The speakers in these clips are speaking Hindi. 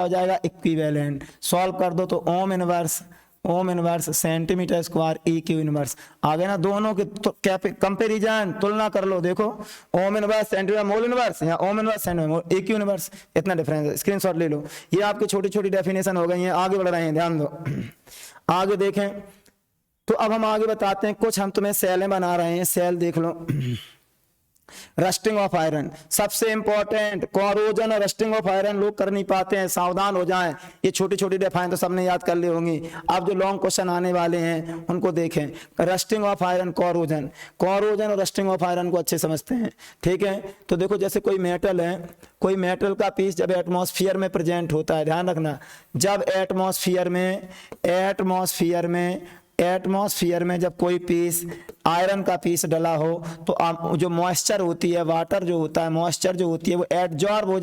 हो जाएगा इक्विवेलेंट। सॉल्व कर दो तो ohm inverse centimetre square E Q inverse आ गए ना। दोनों के तो कंपेरिजन तुलना कर लो, देखो ओम इनवर्स सेंटीमीटर मोल इनवर्स या ओम इनवर्स सेंटीमीटर मोल ई क्यू इनवर्स, इतना डिफरेंस है। स्क्रीनशॉट ले लो। ये आपकी छोटी छोटी डेफिनेशन हो गई है। आगे बढ़ रहे हैं, ध्यान दो। आगे देखें तो अब हम आगे बताते हैं, कुछ हम तुम्हें सेलें बना रहे हैं। सेल देख लो। रस्टिंग ऑफ आयरन सबसे इंपॉर्टेंट, कोरोजन और रस्टिंग ऑफ आयरन लोग कर नहीं पाते हैं, सावधान हो जाएं। ये छोटी छोटी डेफाइन तो सबने याद कर ली होंगी। अब जो लॉन्ग क्वेश्चन आने वाले हैं उनको देखें। रस्टिंग ऑफ आयरन, कोरोजन और रस्टिंग ऑफ आयरन को अच्छे समझते हैं, ठीक है। तो देखो जैसे कोई मेटल है, कोई मेटल का पीस जब एटमॉस्फेयर में प्रेजेंट होता है, ध्यान रखना, जब एटमॉस्फेयर में जब कोई पीस आयरन का पीस डला हो तो जो मॉइस्चर होती है, वाटर जो होता है, मॉइस्चर जो होती है वो एडजॉर्ब हो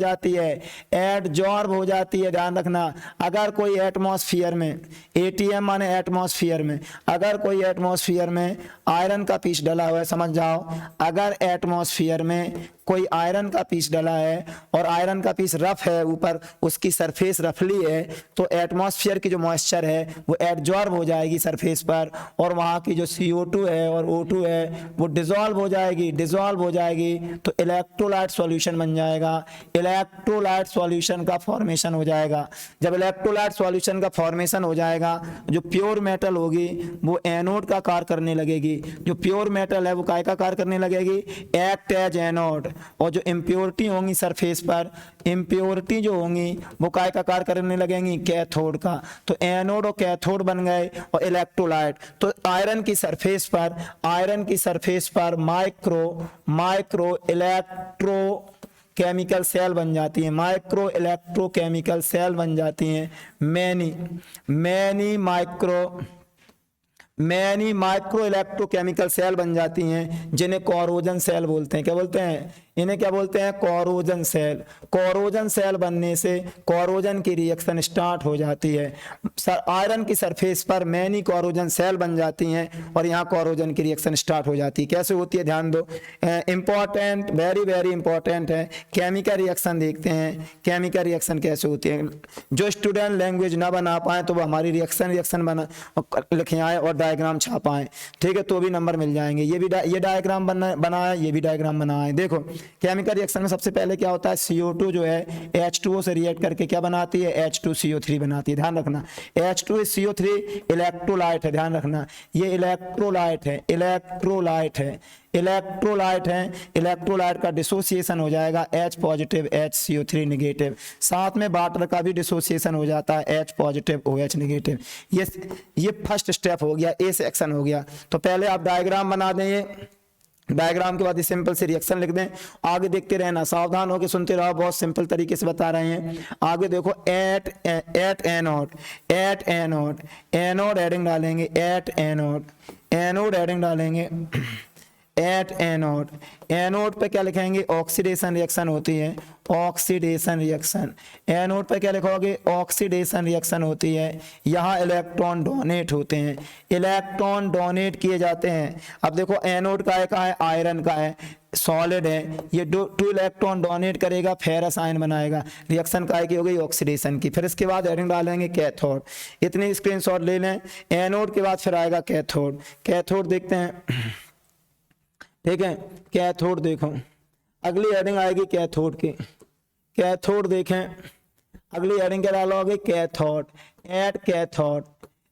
जाती है, ध्यान रखना। अगर कोई एटमॉस्फेयर में, एटीएम माने एटमॉस्फेयर में, अगर कोई एटमॉस्फेयर में आयरन का पीस डला हुआ है, समझ जाओ, अगर एटमॉस्फेयर में कोई आयरन का पीस डला है और आयरन का पीस रफ है, ऊपर उसकी सरफेस रफली है, तो एटमॉस्फेयर की जो मॉइस्चर है वो एडजॉर्ब हो जाएगी सरफेस पर, और वहाँ की जो CO2 है और O2 है वो डिसॉल्व हो जाएगी, तो इलेक्ट्रोलाइट सॉल्यूशन बन जाएगा। इलेक्ट्रोलाइट सॉल्यूशन का फॉर्मेशन हो जाएगा। जब इलेक्ट्रोलाइट सॉल्यूशन का फॉर्मेशन हो जाएगा, जो प्योर मेटल होगी वो एनोड का कार्य करने लगेगी। जो प्योर मेटल है वो काय का कार्य करने लगेगी, एक्ट एज एनोड। और जो इम्प्योरिटी होंगी सरफेस पर, इम्प्योरिटी जो होंगी वो काय का कार्य करने लगेंगी, कैथोड का। तो एनोड और कैथोड बन गए और इलेक्ट्रोलाइट। तो आयरन की सरफेस पर माइक्रो इलेक्ट्रो केमिकल सेल बन जाती हैं, माइक्रो इलेक्ट्रो केमिकल सेल बन जाती हैं। मैनी माइक्रो इलेक्ट्रोकेमिकल सेल बन जाती हैं, जिन्हें कोरोजन सेल बोलते हैं। क्या बोलते हैं इन्हें? क्या बोलते हैं? Corrosion cell. कोरोजन सेल बनने से कोरोजन की रिएक्शन स्टार्ट हो जाती है। आयरन की सरफेस पर मैनी कोरोजन सेल बन जाती हैं और यहाँ कोरोजन की रिएक्शन स्टार्ट हो जाती है। कैसे होती है ध्यान दो, इंपॉर्टेंट, वेरी वेरी इंपॉर्टेंट है। केमिकल रिएक्शन देखते हैं, केमिकल रिएक्शन कैसे होती है। जो स्टूडेंट लैंग्वेज ना बना पाए तो वो हमारी रिएक्शन बना लिखे आए और डायग्राम छापाएं, ठीक है, तो भी नंबर मिल जाएंगे। ये डायग्राम बनाया, ये भी डायग्राम बनाए। देखो केमिकल रिएक्शन में सबसे पहले क्या होता है, CO2 जो है H2O से रिएक्ट करके क्या बनाती है, H2CO3 बनाती है। ध्यान रखना, H2CO3 इलेक्ट्रोलाइट है, ध्यान रखना, ये इलेक्ट्रोलाइट है। इलेक्ट्रोलाइट का डिसोसिएशन हो जाएगा H पॉजिटिव HCO3 नेगेटिव। साथ में वाटर का भी डिसोसिएशन हो जाता है H पॉजिटिव OH नेगेटिव। ये फर्स्ट स्टेप हो गया, ए सेक्शन हो गया। तो पहले आप डायग्राम बना दें, डायग्राम के बाद सिंपल से रिएक्शन लिख दें। आगे देखते रहना, सावधान होकर सुनते रहो, बहुत सिंपल तरीके से बता रहे हैं। आगे देखो, एट एनोड हेडिंग डालेंगे, एनोड हेडिंग डालेंगे, एट एनोड पे क्या लिखेंगे, ऑक्सीडेशन रिएक्शन होती है, ऑक्सीडेशन रिएक्शन। एनोड पे क्या लिखोगे, ऑक्सीडेशन रिएक्शन होती है। यहाँ इलेक्ट्रॉन डोनेट होते हैं, इलेक्ट्रॉन डोनेट किए जाते हैं। अब देखो एनोड का है, आयरन का है, सॉलिड है, ये टू इलेक्ट्रॉन डोनेट करेगा, फेरस आयन बनाएगा। रिएक्शन काय की हो गई, ऑक्सीडेशन की। फिर इसके बाद हेडिंग डालेंगे कैथोड। इतनी स्क्रीनशॉट ले लें। एनोड के बाद फिर आएगा कैथोड देखते हैं, ठीक है। कैथोड देखो, अगली हेडिंग आएगी कैथोड की। कैथोड देखें, अगली हेडिंग क्या डालोगे, कैथोड।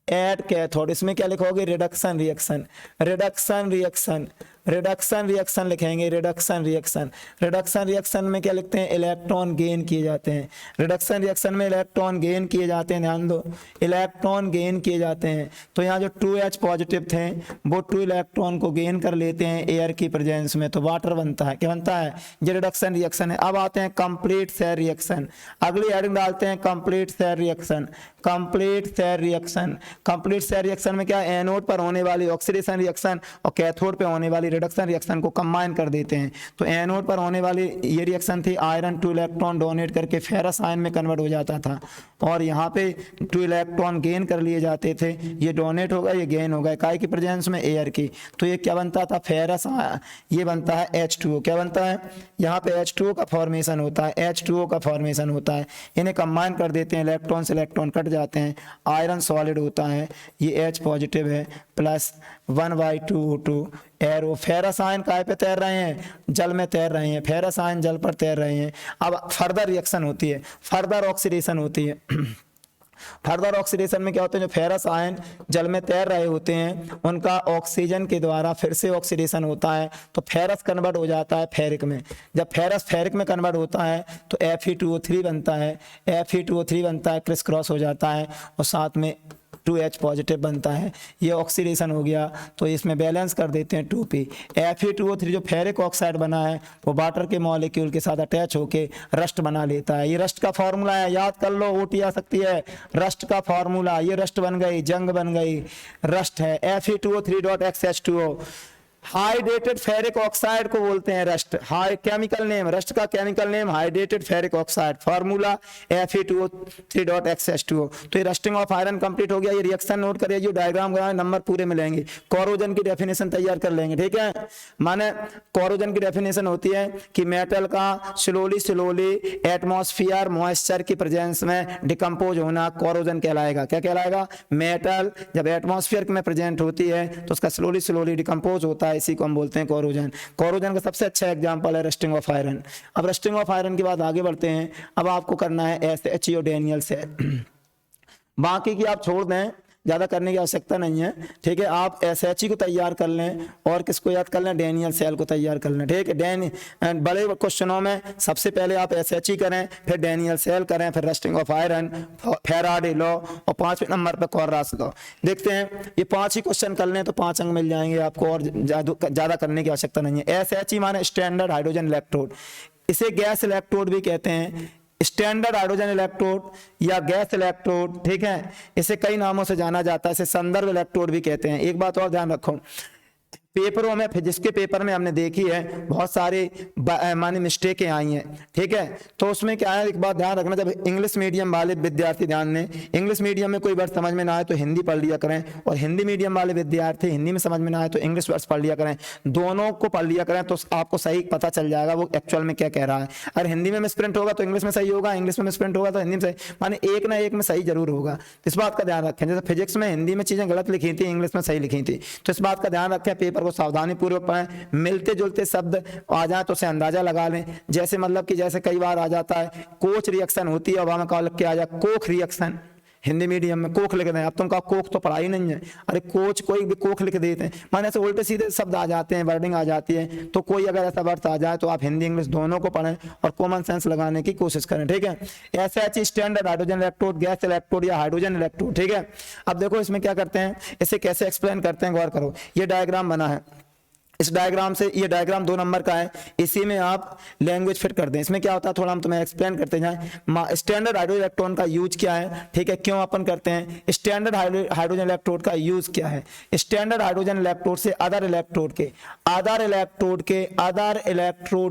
एट कैथोड, इसमें क्या लिखोगे, रिडक्शन रिएक्शन लिखेंगे, रिडक्शन रिएक्शन में क्या लिखते हैं, इलेक्ट्रॉन गेन किए जाते हैं। रिडक्शन रिएक्शन में इलेक्ट्रॉन गेन किए जाते हैं, ध्यान दो, इलेक्ट्रॉन गेन किए जाते हैं। तो यहाँ जो 2H पॉजिटिव थे वो 2 इलेक्ट्रॉन को गेन कर लेते हैं एयर की प्रेजेंस में, तो वाटर बनता है। क्या बनता है, ये रिडक्शन रिएक्शन है। अब आते हैं कंप्लीट सेल रिएक्शन। अगली हेडिंग डालते हैं कंप्लीट सेल रिएक्शन में क्या, एनोड पर होने वाली ऑक्सीडेशन रिएक्शन और कैथोड पे होने वाली रिडक्शन रिएक्शन को कंबाइन कर देते हैं। तो एनोड पर होने वाली ये रिएक्शन थी, आयरन 2 इलेक्ट्रॉन डोनेट करके फेरस आयन में कन्वर्ट हो जाता था, और यहाँ पे 2 इलेक्ट्रॉन गेन कर लिए जाते थे, ये डोनेट होगा ये गेन होगा, काय की प्रेजेंस में, एयर की। तो ये क्या बनता था, फेरस, ये बनता है H2O। क्या बनता है, यहाँ पे H2O का फॉर्मेशन होता है, H2O का फॉर्मेशन होता है। इन्हें कंबाइन कर देते हैं, इलेक्ट्रॉन से इलेक्ट्रॉन कट जाते हैं, आयरन सॉलिड होता है, ये H पॉजिटिव है, plus 1/2O2 arrow. Ferrous ion काय पे तैर रहे हैं, जल में तैर रहे हैं, फेरस आयन जल पर तैर रहे हैं। अब फर्दर रिएक्शन होती है, फर्दर ऑक्सीडेशन होती है। फर्दर ऑक्सीडेशन में क्या होता है, जो फेरस आयन जल में तैर रहे होते हैं उनका ऑक्सीजन के द्वारा फिर से ऑक्सीडेशन होता है, तो फेरस कन्वर्ट हो जाता है फेरिक में। जब फेरस फेरिक में कन्वर्ट होता है तो Fe2O3 बनता है, Fe2O3 बनता है, क्रिस क्रॉस हो जाता है, और साथ में 2H पॉजिटिव बनता है। ये ऑक्सीडेशन हो गया, तो इसमें बैलेंस कर देते हैं 2P। Fe2O3 जो फेरिक ऑक्साइड बना है वो वाटर के मॉलिक्यूल के साथ अटैच होके रस्ट बना लेता है। ये रस्ट का फॉर्मूला है, याद कर लो, ओटी आ सकती है। रस्ट का फॉर्मूला, ये रस्ट बन गई, जंग बन गई, रस्ट है Fe2O3.XH2O। हाइड्रेटेड फेरिक ऑक्साइड को बोलते हैं रस्ट, हाई केमिकल नेम, रस्ट का chemical name hydrated ferric oxide, formula Fe2O3.XH2O। तो ये रस्टिंग ऑफ आयरन कंप्लीट हो गया। ये रिएक्शन नोट करिए, जो डायग्राम बनाए नंबर पूरे मिलेंगे। कोरोजन की डेफिनेशन तैयार कर लेंगे, ठीक है। माने कोरोजन की डेफिनेशन होती है कि मेटल का स्लोली एटमॉस्फेयर मॉइस्चर की प्रेजेंस में डिकम्पोज होना कोरोजन कहलाएगा। क्या कहलाएगा, मेटल जब एटमॉस्फेयर में प्रेजेंट होती है तो उसका स्लोली डिकम्पोज होता है, इसी को हम बोलते हैं कोरोजन। कोरोजन का सबसे अच्छा एग्जांपल है रस्टिंग ऑफ आयरन। अब रस्टिंग ऑफ आयरन के बाद आगे बढ़ते हैं। अब आपको करना है SHO डैनियल सेल। बाकी की आप छोड़ दें, ज़्यादा करने की आवश्यकता नहीं है, ठीक है। आप SHE को तैयार कर लें और किसको याद कर लें, डैनियल सेल को तैयार कर लें, ठीक है। बड़े क्वेश्चनों में सबसे पहले आप SHE करें, फिर डैनियल सेल करें, फिर rusting of iron, Faraday law, और 5वें नंबर पर कोर्रास लॉ। देखते हैं ये 5 ही क्वेश्चन कर लें तो 5 अंक मिल जाएंगे आपको, और ज़्यादा करने की आवश्यकता नहीं है। SHE माने स्टैंडर्ड हाइड्रोजन इलेक्ट्रोड, इसे गैस इलेक्ट्रोड भी कहते हैं, स्टैंडर्ड हाइड्रोजन इलेक्ट्रोड या गैस इलेक्ट्रोड, ठीक है। इसे कई नामों से जाना जाता है, इसे संदर्भ इलेक्ट्रोड भी कहते हैं। एक बात और ध्यान रखो, पेपरों में, फिजिक्स के पेपर में हमने देखी है बहुत सारे माने मिस्टेकें आई हैं, ठीक है। तो उसमें क्या है, एक बात ध्यान रखना, जब इंग्लिश मीडियम वाले विद्यार्थी, ध्यान दें, इंग्लिश मीडियम में कोई वर्ड समझ में ना आए तो हिंदी पढ़ लिया करें, और हिंदी मीडियम वाले विद्यार्थी हिंदी में समझ में ना आए तो इंग्लिश वर्ड्स पढ़ लिया करें। दोनों को पढ़ लिया करें तो आपको सही पता चल जाएगा वो एक्चुअल में क्या कह रहा है। अगर हिंदी में मिसप्रिंट होगा तो इंग्लिश में सही होगा, इंग्लिश में मिसप्रिंट होगा तो हिंदी में सही, माने एक ना एक में सही जरूर होगा। इस बात का ध्यान रखें, जैसे फिजिक्स में हिंदी में चीजें गलत लिखी थी, इंग्लिश में सही लिखी थी, तो इस बात का ध्यान रखें, पेपर को सावधानी पूर्वक पढ़ें। मिलते जुलते शब्द आ जाए तो उसे अंदाजा लगा लें। जैसे मतलब कि जैसे कई बार आ जाता है कोच रिएक्शन होती है, अब हमें लिख के आ जाए कोख रिएक्शन, हिंदी मीडियम में कोख लिख दें। अब तुम कहा कोख तो पढ़ा ही नहीं है, अरे कोच कोई भी कोख लिख देते हैं, माने ऐसे उल्टे सीधे शब्द आ जाते हैं, वर्डिंग आ जाती है। तो कोई अगर ऐसा वर्ड आ जाए तो आप हिंदी इंग्लिश दोनों को पढ़ें और कॉमन सेंस लगाने की कोशिश करें, ठीक है। SHE standard hydrogen electrode, gas electrode या हाइड्रोजन इलेक्ट्रोड, ठीक है। अब देखो इसमें क्या करते हैं, इसे कैसे एक्सप्लेन करते हैं, गौर करो। ये डायग्राम बना है, इस डायग्राम से, ये डायग्राम 2 नंबर का है, इसी में आप लैंग्वेज फिट कर दें। इसमें क्या होता है थोड़ा हम तुम्हें एक्सप्लेन करते जाएं। स्टैंडर्ड हाइड्रोजन इलेक्ट्रॉन का यूज क्या है, ठीक है, क्यों अपन करते हैं, स्टैंडर्ड हाइड्रोजन इलेक्ट्रोड का यूज क्या है। स्टैंडर्ड हाइड्रोजन इलेक्ट्रोड से अदर इलेक्ट्रोड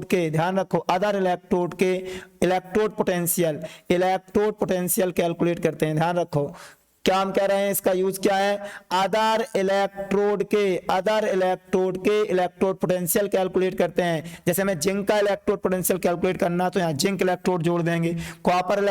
के ध्यान रखो, अदर इलेक्ट्रोड के इलेक्ट्रोड पोटेंशियल कैलकुलेट करते हैं। ध्यान रखो क्या हम कह रहे हैं, इसका यूज क्या है, अदर इलेक्ट्रोड के इलेक्ट्रोड पोटेंशियल कैलकुलेट करते हैं। जैसे हमें जिंक का इलेक्ट्रोड पोटेंशियल कैलकुलेट करना तो यहाँ जिंक इलेक्ट्रोड जोड़ देंगे, कॉपर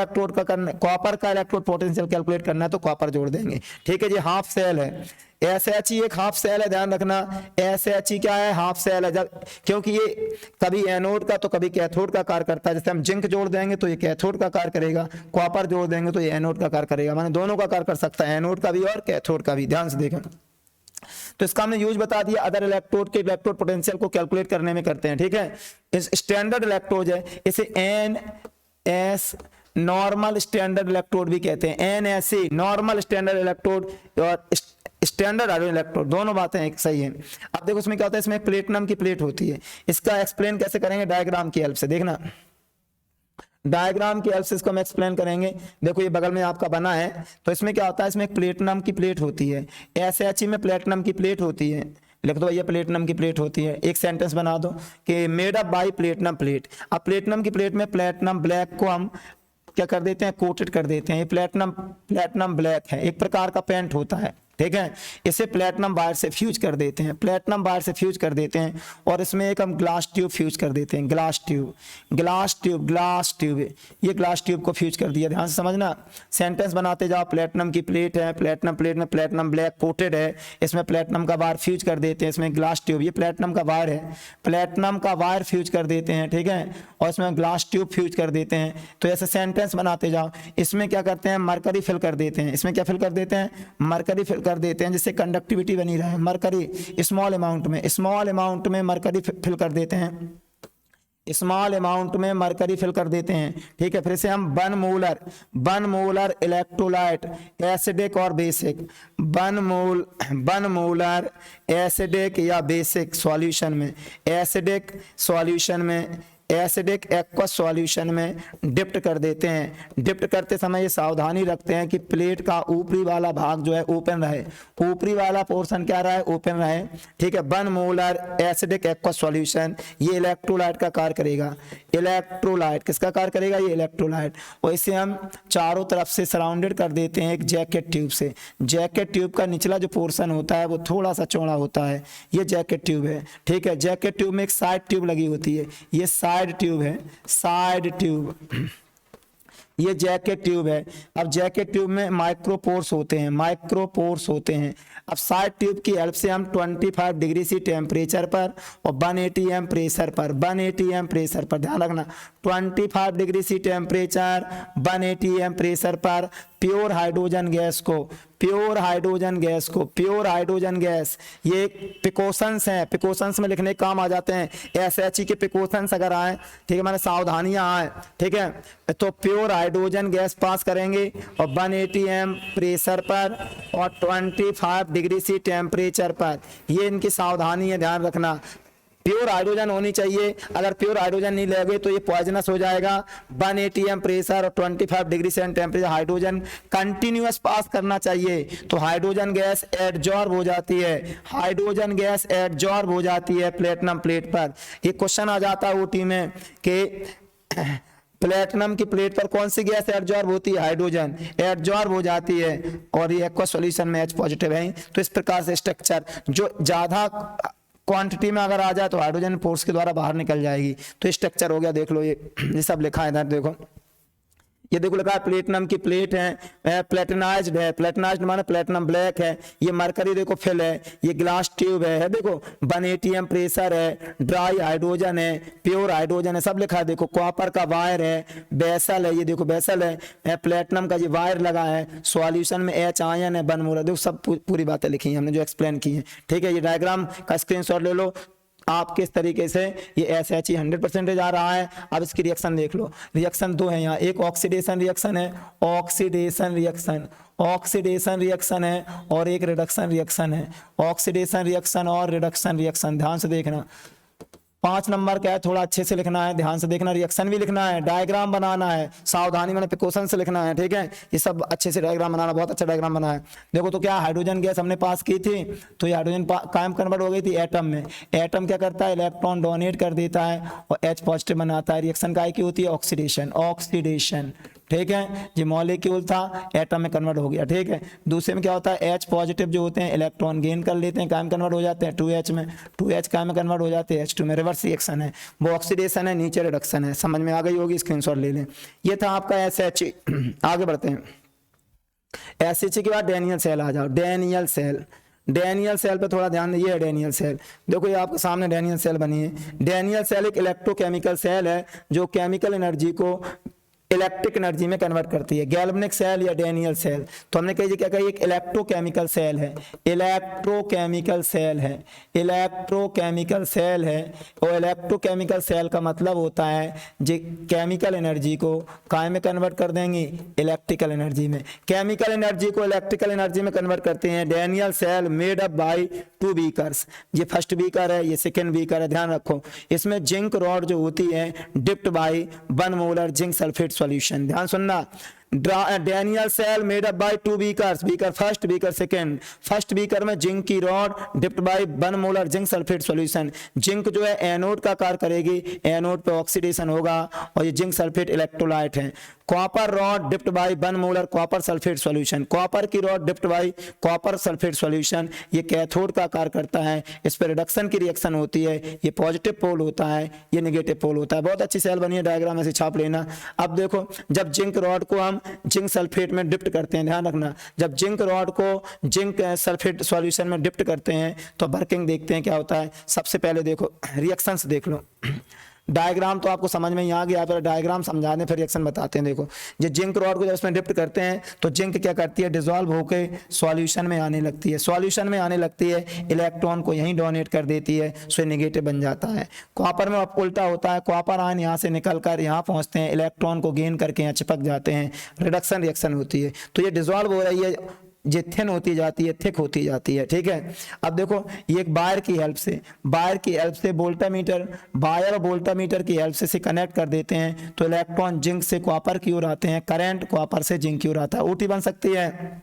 का इलेक्ट्रोड पोटेंशियल कैलकुलेट करना है तो कॉपर जोड़ देंगे, ठीक है जी। हाफ सेल है SHE, एक हाफ सेल है, ध्यान रखना। SHE क्या है, हाफ सेल है, जब क्योंकि ये कभी एनोड का तो कभी कैथोड का कार्य करता है। जैसे हम जिंक जोड़ देंगे तो ये कैथोड का कार्य करेगा, कॉपर जोड़ देंगे तो ये एनोड का कार्य करेगा, माने दोनों का कार्य कर सकता है, एनोड का भी और कैथोड का भी। ध्यान से देखें, तो इसका हमने यूज बता दिया, अदर इलेक्ट्रोड के इलेक्ट्रोड पोटेंशियल को कैलकुलेट करने में करते हैं, ठीक है। इस स्टैंडर्ड इलेक्ट्रोड है, इसे NS नॉर्मल स्टैंडर्ड इलेक्ट्रोड भी कहते हैं, NSE नॉर्मल स्टैंडर्ड इलेक्ट्रोड और स्टैंडर्ड हाइड्रोजन इलेक्ट्रोड, दोनों बातें एक सही है। अब देखो इसमें क्या होता है, इसमें प्लेटिनम की प्लेट होती है, इसका एक्सप्लेन कैसे करेंगे, डायग्राम की हेल्प से। देखना डायग्राम की हेल्प से इसको हम एक्सप्लेन करेंगे। देखो ये बगल में आपका बना है, तो इसमें क्या होता है, इसमें एक प्लेटिनम की प्लेट होती है, SHE में प्लेटिनम की प्लेट होती है, लिख दो भैया प्लेटिनम की प्लेट होती है, एक सेंटेंस बना दो कि made up bye platinum plate. अब प्लेटिनम की प्लेट में प्लेटिनम ब्लैक को हम क्या कर देते हैं, कोटेड कर देते हैं। ये प्लेटिनम ब्लैक है, एक प्रकार का पेंट होता है, ठीक है। इसे प्लेटिनम वायर से फ्यूज कर देते हैं, प्लेटिनम वायर से फ्यूज कर देते हैं और इसमें एक हम ग्लास ट्यूब फ्यूज कर देते हैं, ग्लास ट्यूब ये ग्लास ट्यूब को फ्यूज कर दिया। ध्यान से समझना, सेंटेंस बनाते जाओ। प्लेटिनम की प्लेट है, प्लेटिनम प्लेट में प्लेटिनम ब्लैक कोटेड है, इसमें प्लेटिनम का वायर फ्यूज कर देते हैं, इसमें ग्लास ट्यूब, ये प्लेटिनम का वायर है, प्लेटिनम का वायर फ्यूज कर देते हैं, ठीक है, और इसमें ग्लास ट्यूब फ्यूज कर देते हैं। तो ऐसे सेंटेंस बनाते जाओ। इसमें क्या करते हैं, मरकरी फिल कर देते हैं, इसमें क्या फिल कर देते हैं, मरकरी फिल कर देते हैं जिससे कंडक्टिविटी बनी रहे। मरकरी स्मॉल अमाउंट में मरकरी फिल कर देते हैं, स्मॉल अमाउंट में मरकरी फिल कर देते हैं, ठीक है। फिर से हम वन मोलर इलेक्ट्रोलाइट एसिडिक और बेसिक, वन मोलर एसिडिक या बेसिक सॉल्यूशन में, एसिडिक एक्वस सॉल्यूशन में डिप्ट कर देते हैं। डिप्ट करते समय ये सावधानी रखते हैं कि प्लेट का ऊपरी वाला भाग जो है ओपन रहे, ऊपरी वाला पोर्शन क्या रहे, ओपन रहे, ठीक है। 1 मोलर एसिडिक एक्वस सॉल्यूशन ये इलेक्ट्रोलाइट का कार्य करेगा। इलेक्ट्रोलाइट किसका कार्य करेगा, ये इलेक्ट्रोलाइट। और इसे हम चारों तरफ से सराउंडेड कर देते हैं एक जैकेट ट्यूब से। जैकेट ट्यूब का निचला जो पोर्शन होता है वो थोड़ा सा चौड़ा होता है, ये जैकेट ट्यूब है, ठीक है। जैकेट ट्यूब में एक साइड ट्यूब लगी होती है, ये साइड ट्यूब है, साइड ट्यूब, ये जैकेट ट्यूब है। अब जैकेट ट्यूब में माइक्रोपोर्स होते हैं। अब साइड ट्यूब की हेल्प से हम 25 डिग्री सी टेम्परेचर पर और 180 एम प्रेशर पर, ध्यान रखना, 25 degree C temperature 180 M pressure पर प्योर हाइड्रोजन गैस, ये प्रिकॉशंस हैं, प्रिकॉशंस में लिखने काम आ जाते हैं। SHE के प्रिकॉशंस अगर आए, ठीक है, माने सावधानियां आए, ठीक है, तो प्योर हाइड्रोजन गैस पास करेंगे और 180 एम प्रेशर पर और 25 डिग्री सी टेम्परेचर पर, ये इनकी सावधानी है, ध्यान रखना। प्योर हाइड्रोजन होनी चाहिए, अगर प्योर हाइड्रोजन नहीं लेगे तो ये पॉइजनस हो जाएगा। 180 एम प्रेशर और 25 डिग्री से टेम्परेचर हाइड्रोजन कंटिन्यूअस पास करना चाहिए, तो हाइड्रोजन गैस एडजॉर्ब हो जाती है, प्लेटिनम प्लेट पर। ये क्वेश्चन आ जाता है ओटी में कि प्लेटिनम की प्लेट पर कौन सी गैस एडजॉर्ब होती है, हाइड्रोजन एडजॉर्ब हो जाती है, और ये एक्वस सॉल्यूशन में H पॉजिटिव है। तो इस प्रकार से स्ट्रक्चर जो ज्यादा क्वांटिटी में अगर आ जाए तो हाइड्रोजन फोर्स के द्वारा बाहर निकल जाएगी। तो स्ट्रक्चर हो गया, देख लो, ये सब लिखा है इधर, देखो ये देखो लिखा है प्लेटिनम की प्लेट है, प्लेटिनाइज्ड है, प्लेटिनाइज्ड माने प्लेटिनम ब्लैक है, ये मरकरी देखो फिल है, ये ग्लास ट्यूब है देखो, 180 एम प्रेशर है, ड्राई हाइड्रोजन है, प्योर हाइड्रोजन है, सब लिखा है। देखो कॉपर का वायर है, बेसल है, ये देखो बेसल है, प्लेटिनम का ये वायर लगा है, सॉल्यूशन में H आयन है, 1 मोलर, देखो सब पूरी बातें लिखी हैं हमने जो एक्सप्लेन की है, ठीक है। ये डायग्राम का स्क्रीनशॉट ले लो आप, किस तरीके से ये SHE 100% आ रहा है। अब इसकी रिएक्शन देख लो, रिएक्शन 2 है यहाँ, एक ऑक्सीडेशन रिएक्शन है, ऑक्सीडेशन रिएक्शन है, और एक रिडक्शन रिएक्शन है, ऑक्सीडेशन रिएक्शन और रिडक्शन रिएक्शन। ध्यान से देखना, 5 नंबर क्या है, थोड़ा अच्छे से लिखना है, ध्यान से देखना, रिएक्शन भी लिखना है, डायग्राम बनाना है, सावधानी मैंने प्रिकॉशन से लिखना है, ठीक है। ये सब अच्छे से डायग्राम बनाना, बहुत अच्छा डायग्राम बना है। देखो तो क्या हाइड्रोजन गैस हमने पास की थी, तो ये हाइड्रोजन कायम कन्वर्ट हो गई थी एटम में। एटम क्या करता है, इलेक्ट्रॉन डोनेट कर देता है और H पॉजिटिव बनाता है। रिएक्शन काय की होती है, ऑक्सीडेशन, ठीक है। ये मॉलिक्यूल था, एटम में कन्वर्ट हो गया, ठीक है। दूसरे में क्या होता है, H पॉजिटिव जो होते हैं इलेक्ट्रॉन गेन कर लेते हैं, कायम कन्वर्ट हो जाते हैं 2H में, 2H कायम में कन्वर्ट हो जाते हैं H2 में। रिवर्स रिएक्शन है, वो ऑक्सीडेशन है, नीचे रिडक्शन है। समझ में आ गई होगी, स्क्रीनशॉट ले लें। ये था आपका SHE। आगे बढ़ते हैं, SHE के बाद डैनियल सेल आ जाओ। डैनियल सेल पे थोड़ा ध्यान दीजिए। डैनियल सेल देखो, ये आपके सामने डैनियल सेल बनी है। डैनियल सेल एक इलेक्ट्रोकेमिकल सेल है जो केमिकल एनर्जी को इलेक्ट्रिक एनर्जी में कन्वर्ट करती है। गैल्वेनिक सेल या डैनियल सेल, तो हमने कही क्या कही, एक इलेक्ट्रोकेमिकल सेल है, इलेक्ट्रोकेमिकल सेल है। और इलेक्ट्रोकेमिकल सेल का मतलब होता है जो केमिकल एनर्जी को काय में कन्वर्ट कर देंगे, इलेक्ट्रिकल एनर्जी में। केमिकल एनर्जी को इलेक्ट्रिकल एनर्जी में कन्वर्ट करते हैं। Daniel cell made up by 2 beakers, ये फर्स्ट बीकर है, ये सेकेंड बीकर है, ध्यान रखो। इसमें जिंक रॉड जो होती है dipped by 1 molar zinc sulphate solution. ध्यान सुनना, Daniel cell made up by two beakers, beaker first, beaker second. First beaker में जिंक की rod dipped by 1 molar zinc sulphate solution. Zinc जो है एनोड का कार्य करेगी, एनोड पे ऑक्सीडेशन होगा और ये जिंक सल्फेट इलेक्ट्रोलाइट है। Copper rod dipped by 1 molar copper sulphate solution, copper की rod dipped by copper sulphate solution, ये कैथोड का कार्य करता है, इस पर रिडक्शन की रिएक्शन होती है, ये पॉजिटिव पोल होता है, ये नेगेटिव पोल होता है। बहुत अच्छी सेल बनी है, डायग्राम ऐसे छाप लेना। अब देखो जब जिंक रॉड को हम जिंक सल्फेट में डिप्ट करते हैं, ध्यान रखना, जब जिंक रॉड को जिंक सल्फेट सॉल्यूशन में डिप्ट करते हैं तो वर्किंग देखते हैं क्या होता है। सबसे पहले देखो रिएक्शंस देख लो, डायग्राम तो आपको समझ में ही आ गया, पर डायग्राम समझा दें फिर रिएक्शन बताते हैं। देखो ये जिंक रॉड को जब इसमें डिप्ट करते हैं तो जिंक क्या करती है, डिसॉल्व होकर सॉल्यूशन में आने लगती है, सॉल्यूशन में आने लगती है, इलेक्ट्रॉन को यहीं डोनेट कर देती है, सो नेगेटिव बन जाता है। कॉपर में अब उल्टा होता है, कॉपर आयन यहाँ से निकल कर यहाँ पहुँचते हैं, इलेक्ट्रॉन को गेन करके यहाँ चिपक जाते हैं, रिडक्शन रिएक्शन होती है, तो ये डिसॉल्व हो रही है, ये थिन होती जाती है, थिक होती जाती है, ठीक है। अब देखो ये एक वायर की हेल्प से, वायर की हेल्प से वोल्टामीटर, वायर और वोल्टामीटर की हेल्प से कनेक्ट कर देते हैं तो इलेक्ट्रॉन जिंक से कॉपर की ओर आते हैं, करंट कॉपर से जिंक की ओर आता है, ओटी बन सकती है।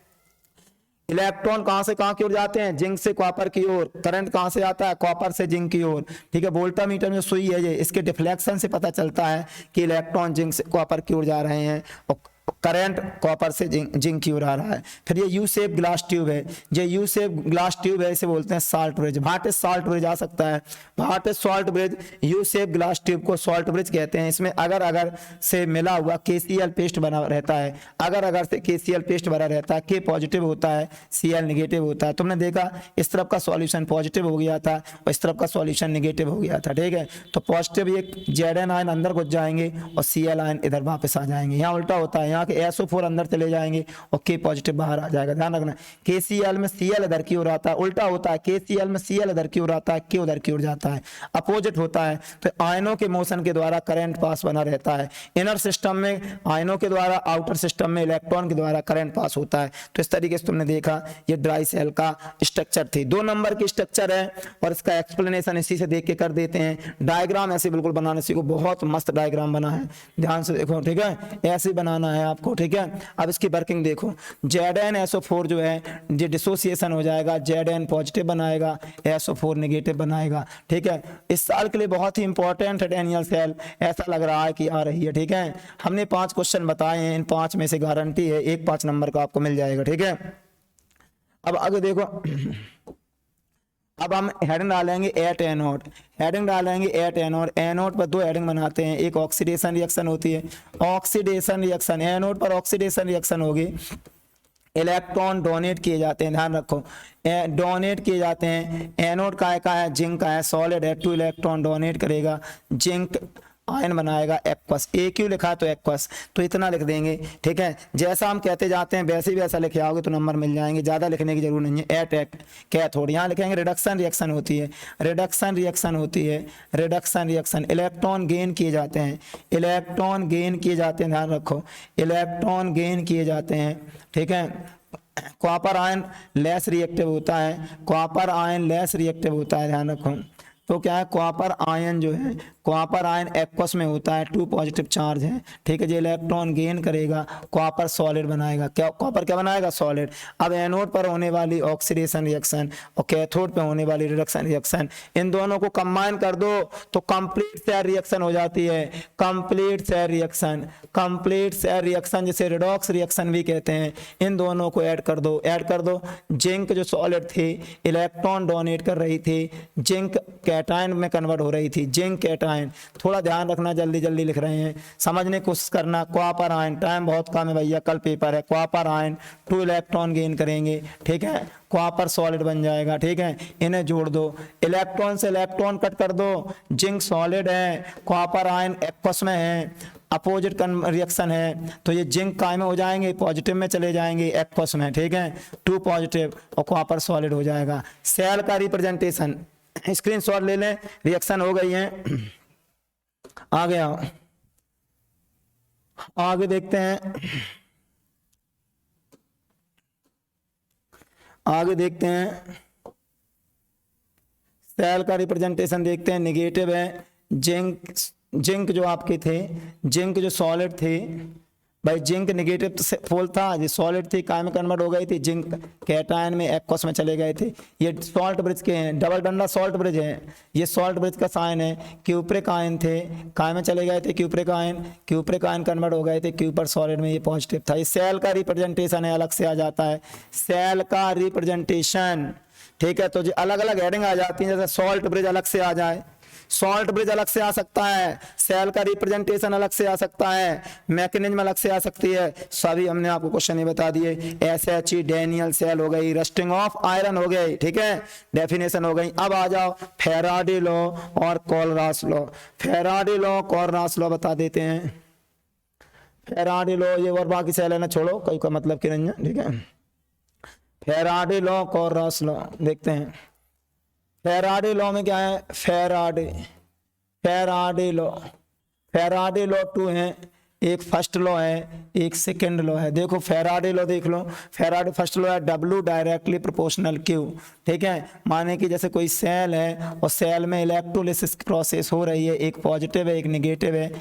इलेक्ट्रॉन कहां से कहां की ओर जाते हैं, जिंक से कॉपर की ओर, करंट कहां से आता है, कॉपर से जिंक की ओर, ठीक है। वोल्टामीटर में सुई है ये, इसके डिफ्लेक्शन से पता चलता है कि इलेक्ट्रॉन जिंक से कॉपर की ओर जा रहे हैं और करंट कॉपर से जिंक की ओर आ रहा है। फिर ये यू शेप ग्लास ट्यूब है, ये यू शेप ग्लास ट्यूब है, इसे बोलते हैं साल्ट ब्रिज, भाटे साल्ट ब्रिज आ सकता है, भाटे salt bridge, U shape glass tube को सॉल्ट ब्रिज कहते हैं। इसमें अगर अगर से मिला हुआ KCl पेस्ट बना रहता है, अगर अगर से KCl पेस्ट बना रहता है, K पॉजिटिव होता है, Cl नेगेटिव होता है। तुमने देखा इस तरफ का सॉल्यूशन पॉजिटिव हो गया था और इस तरफ का सॉल्यूशन नेगेटिव हो गया था, ठीक है। तो पॉजिटिव ये Zn आयन अंदर घुस जाएंगे और Cl आयन इधर वापस आ जाएंगे, यहाँ उल्टा होता है, यहाँ के SO4 अंदर चले जाएंगे और K पॉजिटिव बाहर आ जाएगा। ध्यान रखना KCl में Cl इधर की ओर आता है, उल्टा होता है, KCl में Cl इधर की ओर आता है, K उधर की ओर जाता है, अपोजिट होता है। तो आयनों के मोशन के द्वारा करंट पास बना रहता है, इनर सिस्टम में आयनों के द्वारा, आउटर सिस्टम में इलेक्ट्रॉन के द्वारा करंट पास होता है। तो इस तरीके से तुमने देखा ये ड्राई सेल का स्ट्रक्चर थी, 2 नंबर की स्ट्रक्चर है और इसका एक्सप्लेनेशन इसी से देख के कर देते हैं। डायग्राम ऐसे बिल्कुल बनाने सीखो, बहुत मस्त डायग्राम बना है, ध्यान से देखो, ठीक है, ऐसे बनाना है आपको, ठीक है। अब इसकी वर्किंग देखो, ZnSO4 जो है ये डिसोसिएशन हो जाएगा, Zn पॉजिटिव बनाएगा, SO4 नेगेटिव बनाएगा, ठीक है। इस साल के लिए बहुत ही इंपॉर्टेंट है डैनियल सेल, ऐसा लग रहा है कि आ रही है, ठीक है। हमने 5 क्वेश्चन बताए हैं, इन 5 में से गारंटी है एक 5 नंबर का आपको मिल जाएगा, ठीक है। अब आगे देखो, अब हम हेडिंग डालेंगे एट एनोड, हेडिंग डालेंगे एट एनोड। एनोड पर 2 हेडिंग बनाते हैं, एक ऑक्सीडेशन रिएक्शन होती है, ऑक्सीडेशन रिएक्शन, एनोड पर ऑक्सीडेशन रिएक्शन होगी, इलेक्ट्रॉन डोनेट किए जाते हैं, ध्यान रखो डोनेट किए जाते हैं। एनोड का है, जिंक का है, सॉलिड है, 2 इलेक्ट्रॉन डोनेट करेगा, जिंक आयन बनाएगा एक्वस, AQ लिखा तो एक्वस, तो इतना लिख देंगे, ठीक है। जैसा हम कहते जाते हैं वैसे ही वैसा लिखे आओगे तो नंबर मिल जाएंगे, ज़्यादा लिखने की जरूरत नहीं है। एट कैथोड यहाँ लिखेंगे, रिडक्शन रिएक्शन होती है, रिडक्शन रिएक्शन होती है, रिडक्शन रिएक्शन, इलेक्ट्रॉन गेन किए जाते हैं, इलेक्ट्रॉन गेन किए जाते हैं, ध्यान रखो इलेक्ट्रॉन गेन किए जाते हैं, ठीक है। कॉपर आयन लेस रिएक्टिव होता है, कॉपर आयन लेस रिएक्टिव होता है, ध्यान रखो। तो क्या है, कॉपर आयन जो है, कॉपर आयन एक्वस में होता है, 2 पॉजिटिव चार्ज है, ठीक है। जो इलेक्ट्रॉन गेन करेगा कॉपर सॉलिड बनाएगा, क्या कॉपर क्या बनाएगा, सॉलिड। अब एनोड पर होने वाली ऑक्सीडेशन रिएक्शन और कैथोड पर होने वाली रिडक्शन रिएक्शन, इन दोनों को कंबाइन कर दो तो कंप्लीट शेयर रिएक्शन हो जाती है, complete share reaction, complete share reaction जिसे रिडॉक्स रिएक्शन भी कहते हैं। इन दोनों को ऐड कर दो, ऐड कर दो। जिंक जो सॉलिड थी इलेक्ट्रॉन डोनेट कर रही थी, जिंक कैटायन में कन्वर्ट हो रही थी, जिंक कैटायन, थोड़ा ध्यान रखना, जल्दी जल्दी लिख रहे हैं, समझने की कोशिश करना। कॉपर आयन, टाइम बहुत कम है भैया, कल पेपर है। कॉपर आयन 2 इलेक्ट्रॉन गेन करेंगे, ठीक है, कॉपर सॉलिड बन जाएगा, ठीक है। इन्हें जोड़ दो, इलेक्ट्रॉन से इलेक्ट्रॉन कट कर दो, जिंक सॉलिड है, कॉपर आयन एक्वस में है, अपोजिट रिएक्शन है, तो ये जिंक काय में हो जाएंगे, पॉजिटिव में चले जाएंगे, एक्वस में, ठीक है, 2 पॉजिटिव और कॉपर सॉलिड हो जाएगा। सेल का रिप्रेजेंटेशन स्क्रीनशॉट ले लें, रिएक्शन हो गई है। आ गया, आगे देखते हैं, आगे देखते हैं, सेल का रिप्रेजेंटेशन देखते हैं। नेगेटिव है, जिंक जो आपके थे, जिंक जो सॉलिड थे, भाई जिंक निगेटिव पोल था, ये सॉलिड थी, काय में कन्वर्ट हो गई थी, जिंक कैटायन में एक्वस में चले गए थे। ये सॉल्ट ब्रिज के हैं, डबल डंडा सॉल्ट ब्रिज है, ये सॉल्ट ब्रिज का साइन है। क्यूप्रिक आयन थे, काय में चले गए थे, क्यूप्रिक आयन कन्वर्ट हो गए थे क्यू पर सॉलिड में, ये पॉजिटिव था। ये सेल का रिप्रेजेंटेशन है, अलग से आ जाता है सेल का रिप्रेजेंटेशन, ठीक है। तो जो अलग अलग हेडिंग आ जाती है, जैसे सॉल्ट ब्रिज अलग से आ जाए, सॉल्ट ब्रिज अलग से आ सकता है, सेल का रिप्रेजेंटेशन अलग से आ सकता है, मैकेनिज्म अलग से आ सकती है, सभी हमने आपको क्वेश्चन ही बता दिए। SHE डैनियल सेल हो गई, रस्टिंग ऑफ आयरन हो गई, ठीक है, डेफिनेशन हो गई। अब आ जाओ फैराडे लॉ और कोलरास लॉ। फैराडे लॉ कोलरास लॉ बता देते हैं। फैराडे लॉ ये और बाकी सेल है ना, छोड़ो, कोई का मतलब की नहीं है, ठीक है। फैराडे लॉ कोलरास लॉ देखते हैं। फैराडे लॉ में क्या है, फैराडे लॉ 2 है, एक फर्स्ट लॉ है, एक सेकंड लॉ है। देखो फैराडे लॉ देख लो, फैराडे फर्स्ट लॉ है W डायरेक्टली प्रोपोर्शनल Q, ठीक है। माने कि जैसे कोई सेल है और सेल में इलेक्ट्रोलिसिस प्रोसेस हो रही है, एक पॉजिटिव है एक नेगेटिव है,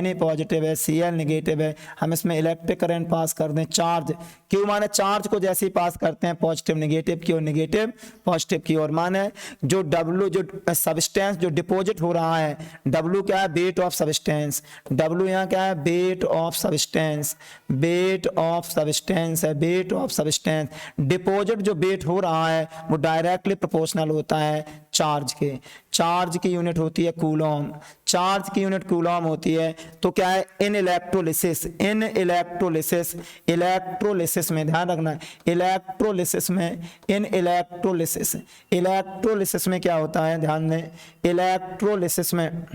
Na पॉजिटिव है Cl नेगेटिव है, हम इसमें इलेक्ट्रिक करंट पास कर दें, चार्ज Q माने चार्ज को जैसे ही पास करते हैं पॉजिटिव नेगेटिव की और नेगेटिव पॉजिटिव की ओर, माने जो W जो सब्सटेंस जो डिपोजिट हो रहा है, W क्या है, वेट ऑफ सब्सटेंस, W यहाँ क्या है, wait of substance, wait of substance है, वेट ऑफ सब्सटेंस। डिपोजिट जो वेट हो रहा है वो डायरेक्टली प्रोपोर्शनल होता है चार्ज के। चार्ज की यूनिट होती है कूलॉम, चार्ज की यूनिट कूलॉम होती है। तो क्या है, इन इलेक्ट्रोलिसिस में ध्यान रखना, इलेक्ट्रोलिसिस में, इन इलेक्ट्रोलिसिस में क्या होता है, ध्यान दें, इलेक्ट्रोलिसिस में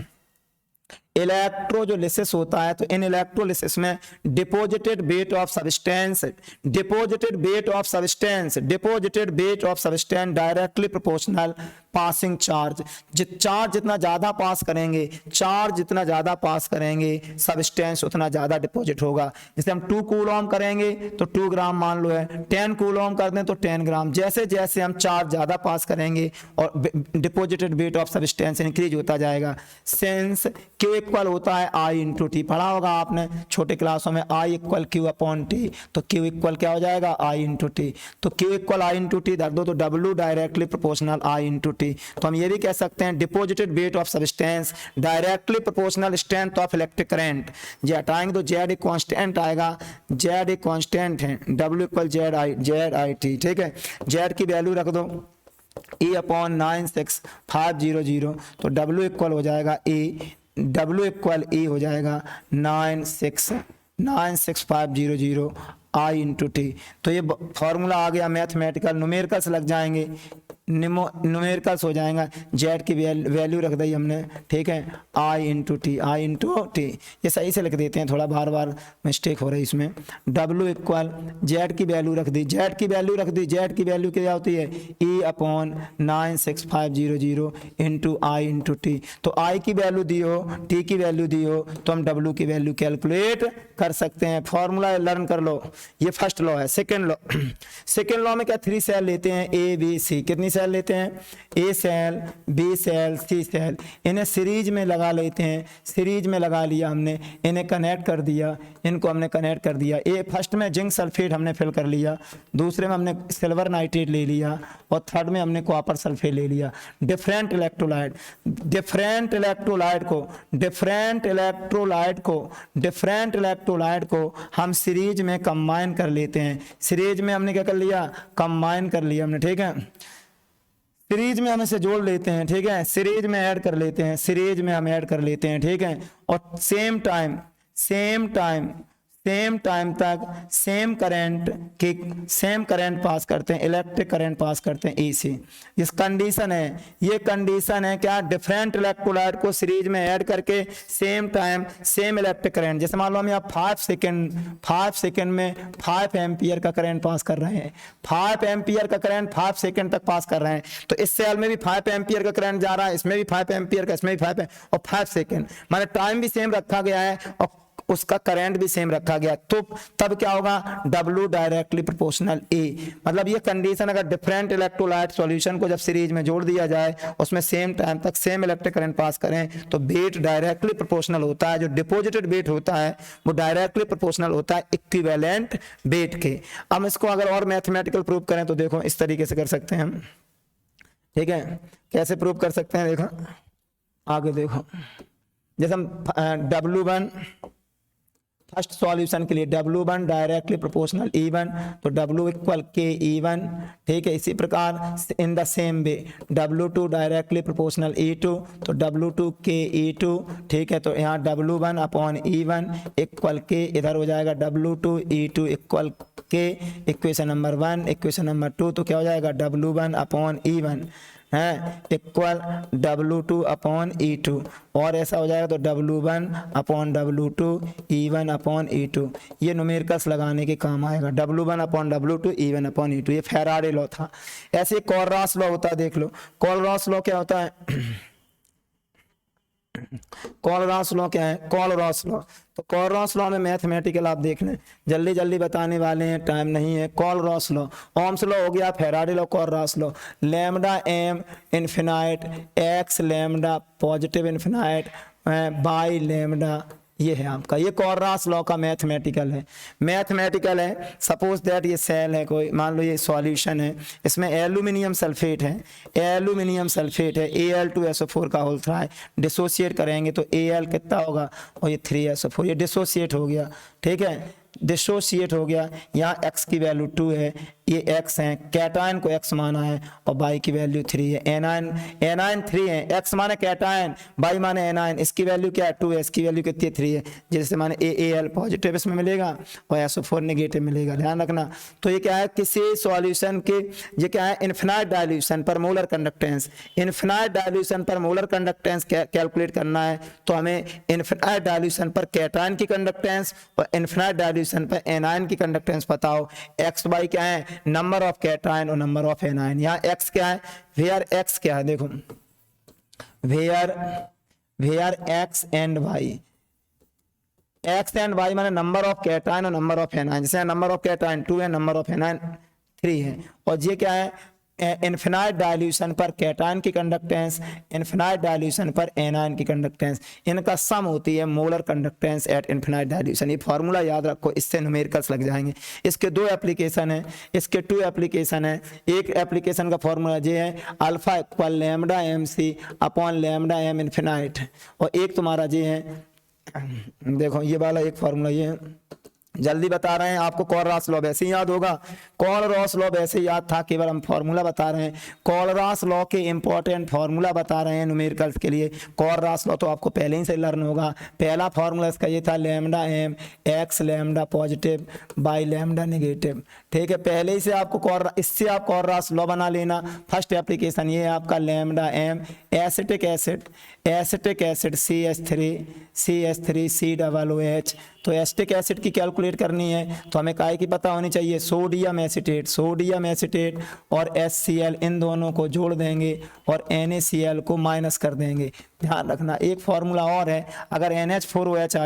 इलेक्ट्रो जो लिसिस होता है, तो इन इलेक्ट्रोलिसिस में deposited weight of substance directly proportional passing charge. Charge जितना ज्यादा पास करेंगे सब्सटेंस उतना ज्यादा डिपोजिट होगा। जैसे हम 2 कूलॉम करेंगे तो 2 ग्राम मान लो है, 10 कूलॉम कर दें तो 10 ग्राम। जैसे जैसे हम चार्ज ज्यादा पास करेंगे और deposited weight of substance increase होता जाएगा। सिंस Q इक्वल होता है I इंटू टी, पढ़ा होगा आपने छोटे क्लासों में, I equal Q upon T, तो Q इक्वल क्या हो जाएगा, I इंटू टी। तो Q equal I into T रख दो तो W directly proportional I into T. तो हम ये भी कह सकते हैं deposited weight of substance directly proportional strength of electric current. जे हटाएंगे तो Z एक कांस्टेंट आएगा, Z एक कांस्टेंट है, W इक्वल ZI ठीक है। Z की वैल्यू रख दो E अपॉन 96500, तो W इक्वल हो जाएगा W इक्वल E हो जाएगा 96500 I इंटू टी। तो ये फॉर्मूला आ गया मैथमेटिकल, न्यूमेरिकल्स लग जाएंगे, न्यूमेरिकल्स हो जाएगा। जेड की वैल्यू रख दी हमने, ठीक है, I इंटू टी, ये सही से लिख देते हैं, थोड़ा बार बार मिस्टेक हो रही है इसमें। W इक्वल जेड की वैल्यू रख दी, जेड की वैल्यू क्या होती है, E upon 96500 into I into T. तो I की वैल्यू दी हो, T की वैल्यू दी हो, तो हम W की वैल्यू कैलकुलेट कर सकते हैं। फॉर्मूला लर्न कर लो, ये फर्स्ट लॉ है। सेकेंड लॉ में क्या, 3 सेल लेते हैं A B C, कितनी सेल लेते हैं, A cell, B cell, C cell, इन्हें सीरीज में लगा लेते हैं। सीरीज में लगा लिया हमने, इन्हें कनेक्ट कर दिया, इनको हमने कनेक्ट कर दिया। फर्स्ट में जिंक सल्फेट हमने फिल कर लिया, दूसरे में हमने सिल्वर नाइट्रेट ले लिया और थर्ड में हमने कॉपर सल्फेट ले लिया। डिफरेंट इलेक्ट्रोलाइट को हम सीरीज में कंबाइन कर लेते हैं। सीरीज में हमने क्या कर लिया, कंबाइन कर लिया हमने, ठीक है। सीरीज में हम इसे जोड़ लेते हैं, ठीक है, सीरीज में ऐड कर लेते हैं, सीरीज में हम ऐड कर लेते हैं, ठीक है। और सेम टाइम तक सेम करंट पास करते हैं, इलेक्ट्रिक करंट पास करते हैं AC। इस कंडीशन है, ये कंडीशन है क्या, डिफरेंट इलेक्ट्रोलाइट को सीरीज में ऐड करके same time same electric current. जैसे मान लो हम यहाँ 5 सेकंड में 5 एम्पियर का करंट पास कर रहे हैं, 5 एम्पियर का करंट 5 सेकंड तक पास कर रहे हैं। तो इस सेल में भी 5 एम्पियर का करंट जा रहा है, इसमें भी 5 एम्पियर का, इसमें भी 5 और 5 सेकंड, माने टाइम भी सेम रखा गया है उसका करंट भी सेम रखा गया, तो तब क्या होगा, W डायरेक्टली प्रोपोर्शनल A। मतलब ये कंडीशन अगर डिफरेंट इलेक्ट्रोलाइट सॉल्यूशन को जब सीरीज में जोड़ दिया जाए, उसमें सेम टाइम तक सेम इलेक्ट्रिक करंट पास करें, तो वेट डायरेक्टली प्रोपोर्शनल होता है। जो डिपॉजिटेड वेट होता है वो डायरेक्टली प्रोपोर्शनल होता है इक्विवेलेंट वेट के। अब इसको अगर और मैथमेटिकल प्रूव करें तो देखो इस तरीके से कर सकते हैं हम, ठीक है। कैसे प्रूव कर सकते हैं, देखो आगे देखो, जैसे हम W1 फर्स्ट सॉल्यूशन के लिए W1 डायरेक्टली प्रोपोर्शनल E1, तो W इक्वल K E1, ठीक है। इसी प्रकार in the same way W2 directly proportional E2, तो W2 K E2, ठीक है। तो यहाँ W1 upon E1 equal K, इधर हो जाएगा W2 E2 equal K, equation number 1। Equation number 2 तो क्या हो जाएगा, W1 अपॉन E1 है इक्वल W2 अपॉन E2, और ऐसा हो जाएगा तो W1 upon W2 E1 upon E2। ये न्यूमेरिकल्स लगाने के काम आएगा, W1 upon W2 E1 upon E2। ये फैराडे लॉ था। ऐसे कोलरॉस लॉ होता है, देख लो कोलरॉस लॉ क्या होता है। कोलरॉस लॉ क्या है, कोलरॉस लॉ, तो कोलरॉस लॉ में मैथमेटिकल आप देख लें, जल्दी जल्दी बताने वाले हैं, टाइम नहीं है। कोलरॉस लॉ, ओम्स लॉ हो गया, Faraday law, Kohlrausch law, lambda M infinite X lambda positive infinite by lambda, ये है आपका, ये कोलरॉस लॉ का मैथमेटिकल है। मैथमेटिकल है, सपोज दैट ये सेल है कोई, मान लो ये सॉल्यूशन है, इसमें एल्यूमिनियम सल्फेट है, एल्यूमिनियम सल्फेट है, Al2SO4 का होल रहा है, डिसोसिएट करेंगे तो Al कितना होगा, और ये 3SO4, ये डिसोसिएट हो गया, ठीक है, डिसोसिएट हो गया। यहाँ x की वैल्यू 2 है, ये x है, कैटायन को x माना है, और बाई की वैल्यू 3 है, एनायन 3 है, x माने कैटायन, बाई माने एनायन, इसकी वैल्यू क्या है 2 है, इसकी वैल्यू कितनी है 3 है, जैसे माने AAL पॉजिटिव इसमें मिलेगा और SO4 नेगेटिव मिलेगा, ध्यान रखना। तो ये क्या है, किसी सॉल्यूशन के, ये क्या है, इन्फिनाइट डाइल्यूशन पर मोलर कंडक्टेंस, इन्फिनाइट डाइल्यूशन पर मोलर कंडक्टेंस कैलकुलेट करना है, तो हमें इन्फिनाइट डाइल्यूशन पर कैटायन की कंडक्टेंस और इन्फिनाइट डाइल्यूशन पर एनायन की कंडक्टेंस बताओ। एक्स वाई क्या है, नंबर ऑफ कैटायन और नंबर ऑफ एनायन। यहाँ एक्स क्या है, वेयर एक्स क्या है, देखो where X and Y, X and Y माने नंबर ऑफ कैटायन और नंबर ऑफ एनायन। जैसे नंबर ऑफ कैटायन 2 है, नंबर ऑफ एनायन 3 है, और ये क्या है, इन्फिनाइट डाइल्यूशन पर कैटायन की कंडक्टेंस, इन्फिनाइट डाइल्यूशन पर एनायन की कंडक्टेंस, इनका सम होती है molar conductance at infinite dilution. ये फार्मूला याद रखो, इससे न्यूमेरिकल्स लग जाएंगे। इसके 2 एप्लीकेशन है, इसके 2 एप्लीकेशन है। एक एप्लीकेशन का फार्मूला ये है alpha equal lambda M C upon lambda M infinite, और एक तुम्हारा ये है, देखो ये वाला एक फार्मूला ये है, जल्दी बता रहे हैं आपको, कोलरॉस लॉ वैसे ही याद होगा, कोलरॉस लॉ वैसे ही याद था, केवल हम फार्मूला बता रहे हैं। कोलरॉस लॉ के इंपॉर्टेंट फार्मूला बता रहे हैं न्यूमेरिकल्स के लिए। कोलरॉस लॉ तो आपको पहले ही से लर्न होगा। पहला फार्मूला इसका ये था, lambda M X lambda positive by lambda negative, ठीक है, पहले ही से आपको इससे आप कोलरॉस लॉ बना लेना। फर्स्ट एप्लीकेशन ये है आपका lambda M, acetic acid CH3 COOH, तो एसिटिक एसिड की कैलकुलेट करनी है तो हमें काय की पता होनी चाहिए, सोडियम एसिटेट और HCl, इन दोनों को जोड़ देंगे और NaCl को माइनस कर देंगे। ध्यान रखना, एक फार्मूला और है, अगर NH4OH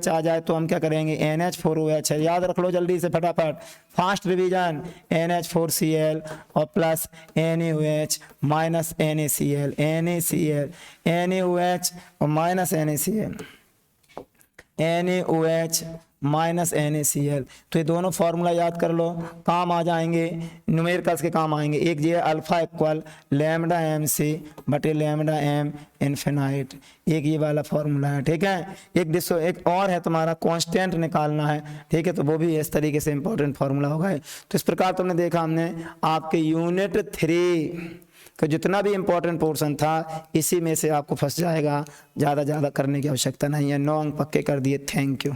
आ जाए तो हम क्या करेंगे, NH4OH है, याद रख लो जल्दी से फटाफट, फास्ट रिवीजन, NH4Cl और plus NaOH minus NaCl, NaOH और माइनस NaOH माइनस NaCl। तो ये दोनों फार्मूला याद कर लो, काम आ जाएंगे, न्यूमेरिकल्स के काम आएंगे। एक ये alpha equal lambda M C बटे लैम्डा एम इन्फिनाइट, एक ये वाला फार्मूला है, ठीक है। एक और है तुम्हारा कांस्टेंट निकालना है, ठीक है, तो वो भी इस तरीके से इंपॉर्टेंट फार्मूला होगा। तो इस प्रकार तुमने देखा, हमने आपके यूनिट 3 तो जितना भी इंपॉर्टेंट पोर्शन था इसी में से आपको फंस जाएगा, ज़्यादा करने की आवश्यकता नहीं है। 9 अंक पक्के कर दिए। Thank you.